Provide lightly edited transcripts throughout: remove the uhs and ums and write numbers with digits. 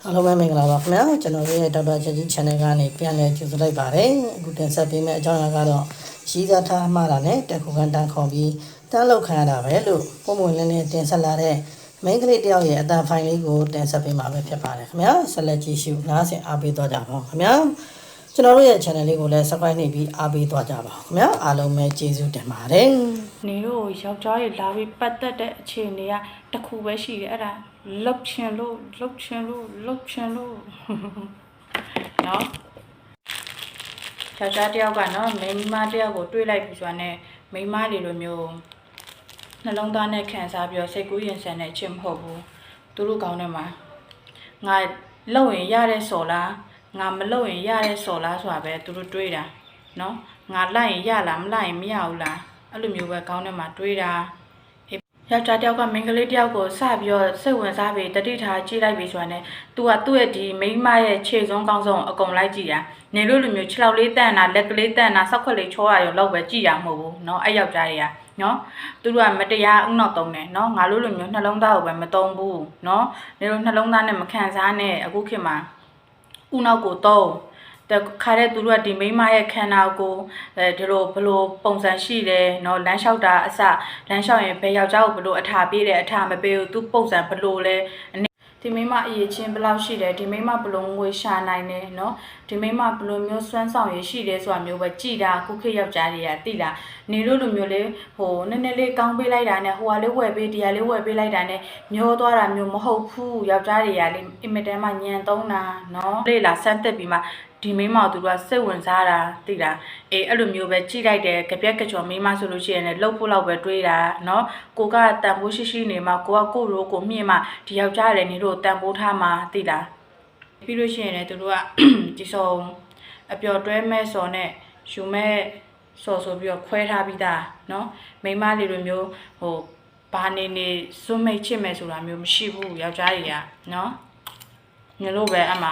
အားလုံးပဲမင်္ဂလာပါခင်ဗျာကျွန်တော်ရဲ့ဒေါက်တာချက်ကြီး channel ကနေပြန်လည်ကြိုဆိုလိုက်ပါတယ်အခုတင်ဆက်ပေးမယ့်အကြောင်းအရာကတော့ရည်စားထားမှတာနဲ့တက်ခုခံတန်းခေါ်ပြီးတန်းလောက်ခံရတာပဲလို့ပုံမှန်လင်းလင်းတင်ဆက်လာတဲ့မိန်းကလေးတယောက်ရဲ့အတန်ဖိုင်လေးကိုတင်ဆက်ပေးမှာပဲဖြစ်ပါတယ်ခင်ဗျာဆက်လက်ကြည့်ရှုနားဆင်အားပေးသွားကြပါဦးခင်ဗျာကျွန်တော်တို့ရဲ့ channel လေးကိုလည်း subscribe နှိပ်ပြီးအားပေးသွားကြပါဦးခင်ဗျာအားလုံးပဲကျေးဇူးတင်ပါတယ်နေတို့ယောက်ျားတွေလာပြီးပတ်သက်တဲ့အခြေအနေကတစ်ခုပဲရှိတယ်အဲ့ဒါလှုပ်ချင်လို့နော်ယောက်ျားတယောက်ကနော်မိန်းမတယောက်ကိုတွေးလိုက်ပြီးဆိုတာနဲ့မိန်းမတွေလိုမျိုးနှလုံးသားနဲ့ခံစားပြီးစိတ်ကူးရင်ဆန်တဲ့အချင်းမဟုတ်ဘူးသူတို့ကောင်းထဲမှာငါလှုပ်ရင်ရတဲ့စော်လားငါမလှုပ်ရင်ရတဲ့စော်လားဆိုတာပဲသူတို့တွေးတာနော်ငါလိုက်ရင်ရလားမလိုက်ရင်မရဘူးလားအဲ့လိုမျိုးပဲကောင်းထဲမှာတွေးတာယောက်ျားတယောက်ကမိန်းကလေးတယောက်ကိုစပြီးတော့စိတ်ဝင်စားပြီးတတိထားကြည့်လိုက်ပြီးဆိုတာနဲ့သူကသူ့ရဲ့ဒီမိန်းမရဲ့ခြေစုံကောင်းဆုံးအကုန်လိုက်ကြည့်တာနေလို့လိုမျိုးခြေထောက်လေးတန့်တာလက်ကလေးတန့်တာစောက်ခွက်လေးချောရရုံလောက်ပဲကြည့်တာမဟုတ်ဘူးเนาะအဲ့ယောက်ျားတွေကနော်သူတို့ကမတရားဥနောက်သုံးတယ်နော်ငါလိုလိုမျိုးနှလုံးသားကိုပဲမသုံးဘူးနော်နေလို့နှလုံးသားနဲ့မခံစားနဲ့အခုခေတ်မှာဥနောက်ကိုသုံးတခါတဲ့သူတို့ကဒီမိန်းမရဲ့ခန္ဓာကိုဒီလိုဘလို့ပုံစံရှိတယ်เนาะလမ်းလျှောက်တာအစလမ်းလျှောက်ရင်ဘယ်ယောက်ျားကိုဘလို့အထာပေးတယ်အထာမပေးဘူးသူပုံစံဘလို့လဲဒီမိမအရေးချင်းဘယ်လောက်ရှိတယ်ဒီမိမဘလို့ငွေရှာနိုင်တယ်เนาะဒီမိမဘလို့မျိုးစွမ်းဆောင်ရရှိတယ်ဆိုတာမျိုးပဲကြည်တာခုခေတ်ယောက်ျားတွေကသိတာနေလို့လိုမျိုးလေးဟိုနည်းနည်းလေးကောင်းပေးလိုက်တာနဲ့ဟိုကလေးဝယ်ပေးတရားလေးဝယ်ပေးလိုက်တာနဲ့မျောသွားတာမျိုးမဟုတ်ဘူးယောက်ျားတွေကလေအင်မတန်မှညံသုံးတာเนาะလေလာစမ်းတက်ပြီးမှဒီမိမတို့ကစိတ်ဝင်စားတာသိတာအေးအဲ့လိုမျိုးပဲကြည့်လိုက်တယ်ကြပြက်ကကြော်မိမဆိုလို့ရှိရင်လည်းလှုပ်ဖို့လောက်ပဲတွေးတာเนาะကိုကတန်ဖိုးရှိနေမှာကိုကကိုရိုးကိုမြင့်မှဒီယောက်ျားလည်းနေတို့တန်ဖိုးထားမှာသိလားပြီးလို့ရှိရင်လည်းတို့ကဒီစုံအပျော်တွဲမဲ့စော်နဲ့ယူမဲ့စော်ဆိုပြီးတော့ခွဲထားပြီးသားเนาะမိမလေးလိုမျိုးဟိုဘာနေစွန့်မိတ်ချစ်မယ်ဆိုတာမျိုးမရှိဘူးယောက်ျားတွေကเนาะညလို့ပဲအမ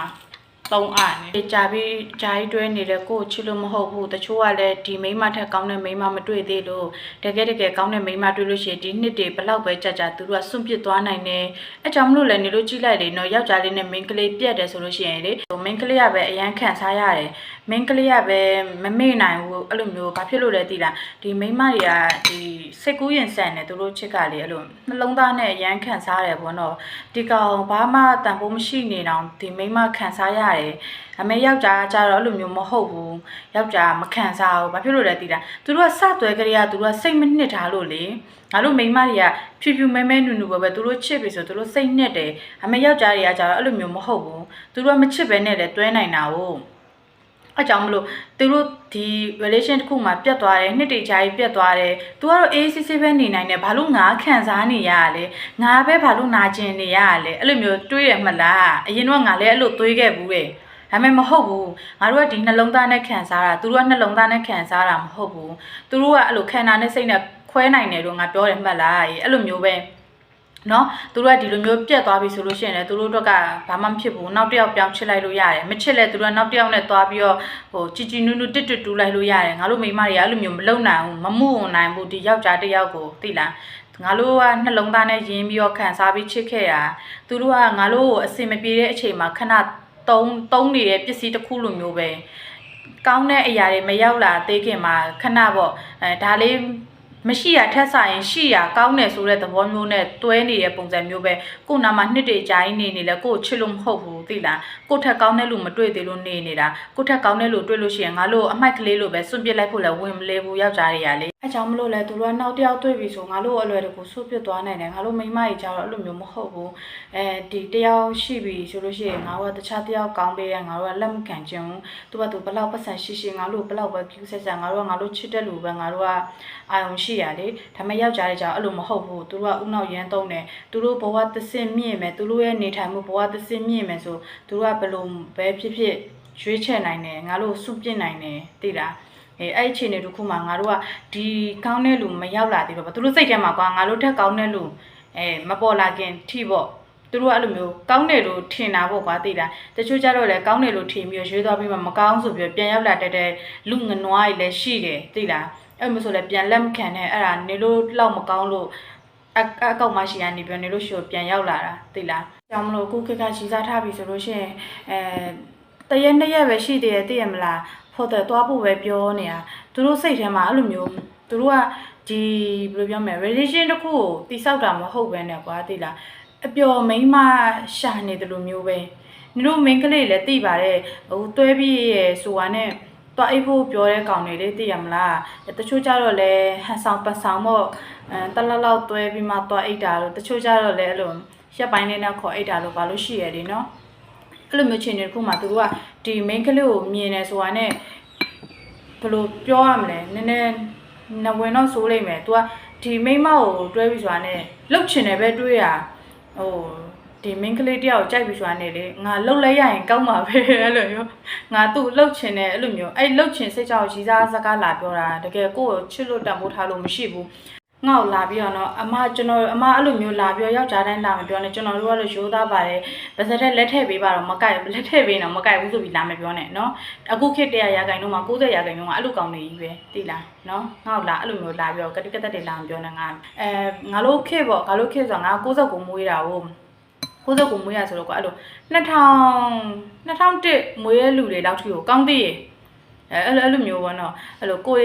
ှသုံးအားနေကြာပြီးဂျာကြီးတွဲနေတဲ့ကိုချစ်လို့မဟုတ်ဘူးတချို့ကလည်းဒီမိန်းမထက်ကောင်းတဲ့မိန်းမမတွေ့သေးလို့တကယ်ကောင်းတဲ့မိန်းမတွေ့လို့ရှိရင်ဒီနှစ်တွေဘလောက်ပဲကြာသူတို့ကစွန့်ပစ်သွားနိုင်တယ်အဲကြောင့်မလို့လည်းနေလို့ကြည့်လိုက်လေနော်ယောက်ျားလေးနဲ့မိန်းကလေးပြတ်တယ်ဆိုလို့ရှိရင်လေမိန်းကလေးကပဲအရန်ခံစားရတယ်မိန်းကလေးကပဲမမေ့နိုင်ဘူးအဲ့လိုမျိုးဘာဖြစ်လို့လဲသိလားဒီမိန်းမတွေကဒီစိတ်ကူးရင်ဆန်တယ်သူတို့ချစ်ကလေအဲ့လိုနှလုံးသားနဲ့အရန်ခံစားရတယ်ပေါ့နော်ဒီကောင်ဘာမှတန်ဖိုးမရှိနေတော့ဒီမိန်းမခံစားရတယ်အမေယောက်ျားကြတော့အဲ့လိုမျိုးမဟုတ်ဘူးယောက်ျားမခံစားဘူးဘာဖြစ်လို့လဲသိလားသူတို့ကစသွဲကြရသူတို့ကစိတ်မနှစ်ထားလို့လေငါတို့မိန်းမတွေကဖြူဖြူမဲမဲနူနူပဲသူတို့ချစ်ပြီဆိုသူတို့စိတ်နှစ်တယ်အမေယောက်ျားတွေကကြတော့အဲ့လိုမျိုးမဟုတ်ဘူးသူတို့ကမချစ်ပဲနဲ့လည်းတွဲနိုင်တာ哦အကြောင်းမလို့သူတို့ဒီ relation တစ်ခုမှပြတ်သွားတယ်နှစ်တကြာကြီးပြတ်သွားတယ်သူကတော့ ACC ပဲနေနိုင်တယ်ဘာလို့ငါခံစားနေရလဲငါပဲဘာလို့နာကျင်နေရလဲအဲ့လိုမျိုးတွေးရမလားအရင်တော့ငါလည်းအဲ့လိုတွေးခဲ့ဘူးတဲ့ဒါပေမဲ့မဟုတ်ဘူးငါတို့ကဒီနှလုံးသားနဲ့ခံစားတာသူတို့ကနှလုံးသားနဲ့ခံစားတာမဟုတ်ဘူးသူတို့ကအဲ့လိုခန္ဓာနဲ့စိတ်နဲ့ခွဲနိုင်တယ်လို့ငါပြောတယ်မှတ်လားအဲ့လိုမျိုးပဲနော်သူတို့ကဒီလိုမျိုးပြတ်သွားပြီဆိုလို့ရှိရင်လည်းသူတို့တို့ကဘာမှမဖြစ်ဘူးနောက်တစ်ယောက်ပြောင်းချစ်လိုက်လို့ရတယ်မချစ်လဲသူတို့ကနောက်တစ်ယောက်နဲ့သွားပြီးတော့ဟိုជីနူးနူးတစ်တူလိုက်လို့ရတယ်ငါတို့မိန်းမတွေကအဲ့လိုမျိုးမလုံနိုင်ဘူးမမှုနိုင်ဘူးဒီယောက်ျားတစ်ယောက်ကိုသိလားငါတို့ကနှလုံးသားနဲ့ယဉ်ပြီးတော့ခံစားပြီးချစ်ခဲ့တာသူတို့ကငါတို့ကိုအစင်မပြေတဲ့အချိန်မှာခဏသုံးနေတဲ့ပစ္စည်းတစ်ခုလိုမျိုးပဲကောင်းတဲ့အရာတွေမရောက်လာသေးခင်မှာခဏပေါ့ဒါလေးမရှိရထက်ဆိုင်ရင်ရှိရကောင်းတယ်ဆိုတဲ့သဘောမျိုးနဲ့တွဲနေတဲ့ပုံစံမျိုးပဲကိုနာမှာနှစ်တွေကြာရင်နေလဲကိုချစ်လို့မဟုတ်ဘူးသိလားကိုထက်ကောင်းတဲ့လူမတွေ့သေးလို့နေတာကိုထက်ကောင်းတဲ့လူတွေ့လို့ရှိရင်ငါတို့အမိုက်ကလေးလိုပဲစွန့်ပစ်လိုက်ဖို့လည်းဝင်မလဲဘူးယောက်ျားတွေကလေအဲကြောင့်မလို့လဲသူတို့ကနောက်တစ်ယောက်တွေ့ပြီဆိုငါတို့အလွယ်တကူစွန့်ပစ်သွားနိုင်တယ်ငါတို့မိန်းမကြီးကြတော့အဲ့လိုမျိုးမဟုတ်ဘူးဒီတစ်ယောက်ရှိပြီဆိုလို့ရှိရင်ငါတို့ကတခြားတစ်ယောက်ကောင်းပေးတယ်ငါတို့ကလက်မခံချင်ဘူးသူကသူဘလောက်ပတ်စံရှိငါတို့ဘလောက်ပဲကျူးဆက်ဆက်ငါတို့ချစ်တဲ့လူပဲငါတို့ကအာရုံရှိရလေဒါပေမဲ့ယောက်ျားတွေကြတော့အဲ့လိုမဟုတ်ဘူးသူတို့ကဥနောက်ရမ်းသုံးတယ်သူတို့ဘဝသစ်စင်မြင့်မယ်သူတို့ရဲ့နေထိုင်မှုဘဝသစ်စင်မြင့်မယ်ဆိုသူတို့ကဘလို့ပဲဖြစ်ရွေးချယ်နိုင်တယ်ငါတို့စုပြစ်နိုင်တယ်သိလားအဲ့အခြေအနေတစ်ခုမှာငါတို့ကဒီကောင်းတဲ့လူမရောက်လာသေးတော့သူတို့စိတ်ထဲမှာကွာငါတို့ထက်ကောင်းတဲ့လူမပေါ်လာခင်ထိပေါ့သူတို့ကအဲ့လိုမျိုးကောင်းတယ်လို့ထင်တာပေါ့ကွာသိတာတချို့ကြတော့လေကောင်းတယ်လို့ထင်ပြီးရွေးသွားပြီးမှမကောင်းဆိုပြီးပြန်ရောက်လာတဲ့လူငနွားကြီးလည်းရှိတယ်သိလားအဲ့မျိုးဆိုလည်းပြန်လက်မခံနဲ့အဲ့ဒါနေလို့လောက်မကောင်းလို့အကောက်မရှိရနေပြန်နေလို့ရှို့ပြန်ရောက်လာတာသိလား ကြောင့်မလို့ကိုခေတ်ကကြီးစားထားပြီဆိုလို့ရှိရင်တရက်နှစ်ရက်ပဲရှိသေးတယ်သိရမလားဖော်တဲ့သွားဖို့ပဲပြောနေတာသူတို့စိတ်ထဲမှာအဲ့လိုမျိုးသူတို့ကဒီဘယ်လိုပြောမလဲ relation တစ်ခုကိုတိဆောက်တာမဟုတ်ပဲနဲ့ကွာသိလားအပျော်မိန်းမရှာနေတယ်လို့မျိုးပဲနင်တို့မိန်းကလေးလည်းသိပါတယ်ဟိုတွဲပြီးရဆိုတာနဲ့တွားအိတ်ဖို့ပြောတဲ့ကောင်တွေလေးသိရမလားတချို့ကြတော့လဲဟန်ဆောင်ပတ်ဆောင်မို့တလလောက်တွဲပြီးမှတွားအိတ်တာလို့တချို့ကြတော့လဲအဲ့လိုရက်ပိုင်းလေးနဲ့ခေါ်အိတ်တာလို့ဘာလို့ရှိရလဲနော်အဲ့လိုမျိုးချင်းတွေတစ်ခုမှသူတို့ကဒီ main ကလေးကိုမြင်နေဆိုတာနဲ့ဘယ်လိုပြောရမလဲနည်းနည်းနဝင်တော့ဆိုးလိမ့်မယ် तू ကဒီမိန်းမကိုတွဲပြီးဆိုတာနဲ့လှုပ်ချင်တယ်ပဲတွေးရဟိုဒီ main ကလေးတယောက်ကြိုက်ပြီးဆိုတာနဲ့လေငါလှုပ်လိုက်ရရင်ကောင်းပါပဲအဲ့လိုမျိုးငါသူ့လှုပ်ချင်တယ်အဲ့လိုမျိုးအဲ့လှုပ်ချင်စိတ်ကြောက်ရီစားစကားလာပြောတာတကယ်ကိုယ့်ကိုချစ်လို့တန်ဖိုးထားလို့မရှိဘူးငါ့ကိုလာပြီးတော့အမကျွန်တော်အမအဲ့လိုမျိုးလာပြောယောက်ျားတိုင်းလာမပြောနဲ့ကျွန်တော်တို့ကလည်းရိုးသားပါတယ်ပါစက်တဲ့လက်ထည့်ပေးပါတော့မကိုက်လက်ထည့်ပေးတော့မကိုက်ဘူးဆိုပြီးလာမပြောနဲ့နော်အခုခေတ်100ရာခိုင်နှုန်းမှာ90ရာခိုင်နှုန်းကအဲ့လိုကောင်းနေကြီးပဲသိလားနော်ငါ့ကိုလာအဲ့လိုမျိုးလာပြောကတိကတက်တွေလာမပြောနဲ့ငါငါတို့ခေတ်ပေါ့ငါတို့ခေတ်ဆိုငါ69မွေးတာကို69မွေးရဆိုတော့ကွာအဲ့လို2001မွေးရလူတွေလောက်ထိကိုကောင်းသေးရဲ့အဲ့လိုမျိုးပေါ့နော်အဲ့လိုကိုယ်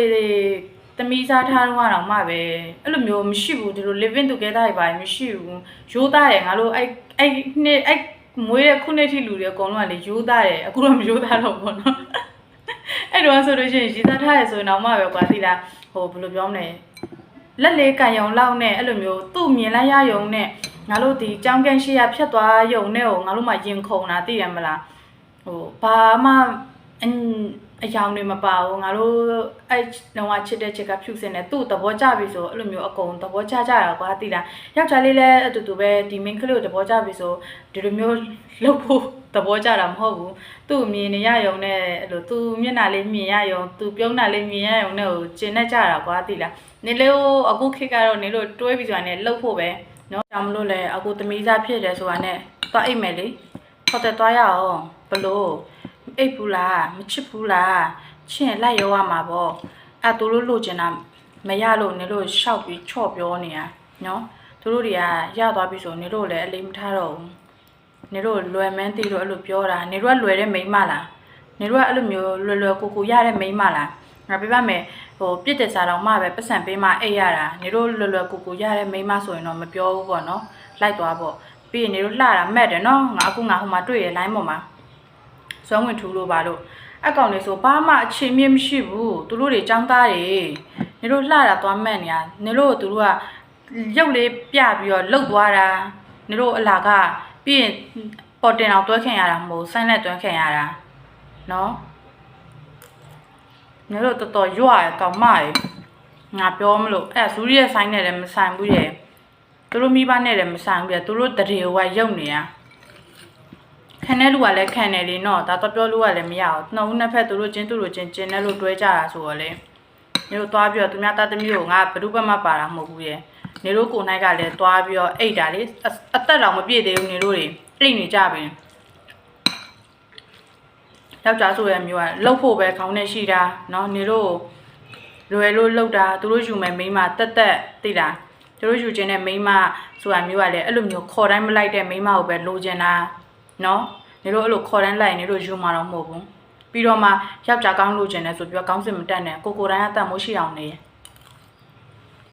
သမီးစားထားတော့မှပဲအဲ့လိုမျိုးမရှိဘူးဒီလို living together တွေပါမရှိဘူးရိုးသားတယ်ငါတို့အဲ့နှစ်အဲ့မွေးတဲ့ခုနှစ်ထိလူတွေအကုန်လုံးကလေရိုးသားတယ်အခုတော့မရိုးသားတော့ဘူးနော်အဲ့တော့ဆိုလို့ရှိရင်ရေးသားထားရဆိုရင်တော့မှပဲကွာသိလားဟိုဘယ်လိုပြောမလဲလက်လေးကန်ယုံလောက်နဲ့အဲ့လိုမျိုးသူ့မြင်လိုက်ရယုံနဲ့ငါတို့ဒီကြောင်းကန်ရှိရဖြတ်သွားယုံနဲ့ကိုငါတို့မှရင်ခုန်တာသိရမလားဟိုဘာမှအယောင်တွေမပါဘူးငါတို့အဲ့တော့ချစ်တဲ့ချက်ကဖြူစင်တယ်သူ့သဘောကျပြီဆိုအဲ့လိုမျိုးအကုန်သဘောကျကြတာကွာသိလားယောက်ျားလေးလည်းအတူတူပဲဒီ main ကလေးကိုသဘောကျပြီဆိုဒီလိုမျိုးလှုပ်ဖို့သဘောကျတာမဟုတ်ဘူးသူ့မြင်နေရယုံနဲ့အဲ့လိုသူမျက်နှာလေးမြင်ရယုံသူပြုံးတာလေးမြင်ရယုံနဲ့ကိုကျင်နေကြတာကွာသိလားနေလေအခုခေတ်ကတော့နေလို့တွဲပြီးဆိုတာနဲ့လှုပ်ဖို့ပဲနော်ကြောင်မလို့လဲအခုသမီးစားဖြစ်တယ်ဆိုတာနဲ့သွားအိတ်မယ်လေဟုတ်တယ်သွားရအောင်ဘလို့အိတ်ဘူးလားမချစ်ဘူးလားချင်းလိုက်ရောရမှာပေါ့အဲ့သူတို့လိုချင်တာမရလို့နေလို့ရှောက်ပြီးချော့ပြောနေတာနော်သူတို့တွေကရသွားပြီဆိုနေလို့လည်းအလေးမထားတော့ဘူးနေတို့လွယ်မန်းတီတို့အဲ့လိုပြောတာနေတို့ကလွယ်တဲ့မိန်းမလားနေတို့ကအဲ့လိုမျိုးလွယ်လွယ်ကိုရတဲ့မိန်းမလားငါပြပါမယ်ဟိုပြစ်တဲ့စားတော့မှပဲပတ်စံပေးမှအိတ်ရတာနေတို့လွယ်လွယ်ကိုရတဲ့မိန်းမဆိုရင်တော့မပြောဘူးပေါ့နော်လိုက်သွားပေါ့ပြီးရင်နေတို့လှတာမက်တယ်နော်ငါအခုငါဟိုမှာတွေ့ရ line ပေါ်မှာစွမ်းဝင်ထူလို့ပါလို့အကောင်လေးဆိုဘာမှအချင်းမြင့်မရှိဘူးသူတို့တွေចောင်းသားတွေနေတို့လှတာသွားမှတ်နေရနေတို့သူတို့ကရုပ်လေးပြပြီးတော့လှုပ်သွားတာနေတို့အလာကပြီးရင်ပေါ်တင်အောင်တွဲခင်ရတာမဟုတ်ဆိုင်းလက်တွဲခင်ရတာနော်နေတို့တော်တော်ရွရကောင်မရေငါပြောမလို့အဲ့ဇူးရဲ့ဆိုင်းနဲ့လည်းမဆိုင်ဘူးရဲ့သူတို့မိဘနဲ့လည်းမဆိုင်ဘူးရဲ့သူတို့တရေဝရုပ်နေရခံတဲ့လူကလည်းခံတယ်လေနော်ဒါတော့ပြောလို့ကလည်းမရအောင်နှုတ်နှစ်ဖက်သူတို့ချင်းကျင်းနဲ့လို့တွဲကြတာဆိုတော့လေနေတို့သွားပြီးတော့သူများတသမီးကိုငါဘယ်သူမှမပါတာမဟုတ်ဘူးရဲ့နေတို့ကိုနိုင်ကလည်းသွားပြီးတော့အိတ်တာလေအသက်တော်မပြည့်သေးဘူးနေတို့တွေအိတ်နေကြပြီယောက်ျားဆိုရမျိုးကလှုပ်ဖို့ပဲခေါင်းနဲ့ရှိတာနော်နေတို့လွယ်လို့လှုပ်တာသူတို့ယူမယ်မိန်းမတက်သိလားသူတို့ယူခြင်းနဲ့မိန်းမဆိုတာမျိုးကလည်းအဲ့လိုမျိုးခေါ်တိုင်းမလိုက်တဲ့မိန်းမကိုပဲလိုချင်တာနော်နေတို့အဲ့လိုခေါ်တိုင်းလိုက်နေတို့ယူမှာတော့မဟုတ်ဘူးပြီးတော့မှယောက်ျားကောင်းလိုချင်တယ်ဆိုပြီးတော့ကောင်းစစ်မတက်နဲ့ကိုတိုင်းကတတ်မိုးရှိအောင်နေ